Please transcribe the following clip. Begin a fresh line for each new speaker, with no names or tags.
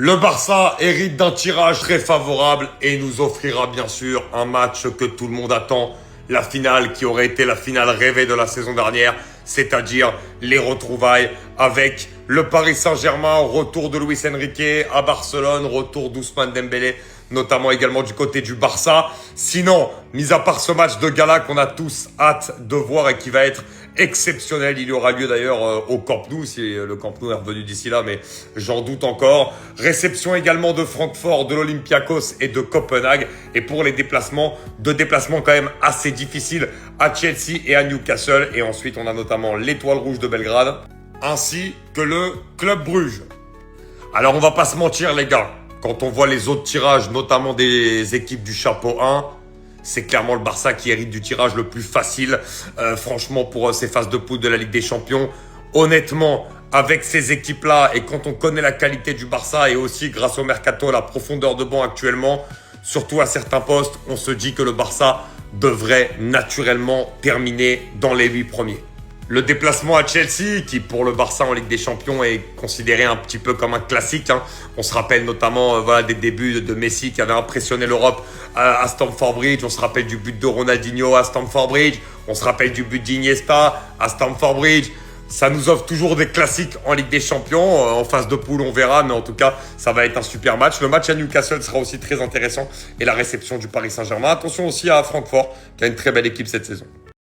Le Barça hérite d'un tirage très favorable et nous offrira bien sûr un match que tout le monde attend, la finale qui aurait été la finale rêvée de la saison dernière, c'est-à-dire les retrouvailles avec le Paris Saint-Germain, retour de Luis Enrique à Barcelone, retour d'Ousmane Dembélé, notamment également du côté du Barça. Sinon, mis à part ce match de gala qu'on a tous hâte de voir et qui va être exceptionnel, il y aura lieu d'ailleurs au Camp Nou, si le Camp Nou est revenu d'ici là, mais j'en doute encore. Réception également de Francfort, de l'Olympiakos et de Copenhague. Et pour les déplacements, deux déplacements quand même assez difficiles à Chelsea et à Newcastle. Et ensuite, on a notamment l'Étoile Rouge de Belgrade, ainsi que le Club Bruges. Alors, on va pas se mentir les gars, quand on voit les autres tirages, notamment des équipes du chapeau 1, c'est clairement le Barça qui hérite du tirage le plus facile. Franchement, pour ces phases de poule de la Ligue des Champions, honnêtement, avec ces équipes-là et quand on connaît la qualité du Barça et aussi grâce au mercato, la profondeur de banc actuellement, surtout à certains postes, on se dit que le Barça devrait naturellement terminer dans les 8 premiers. Le déplacement à Chelsea, qui pour le Barça en Ligue des Champions est considéré un petit peu comme un classique. On se rappelle notamment des débuts de Messi qui avait impressionné l'Europe à Stamford Bridge. On se rappelle du but de Ronaldinho à Stamford Bridge. On se rappelle du but d'Iniesta à Stamford Bridge. Ça nous offre toujours des classiques en Ligue des Champions. En phase de poule, on verra. Mais en tout cas, ça va être un super match. Le match à Newcastle sera aussi très intéressant. Et la réception du Paris Saint-Germain. Attention aussi à Francfort, qui a une très belle équipe cette saison.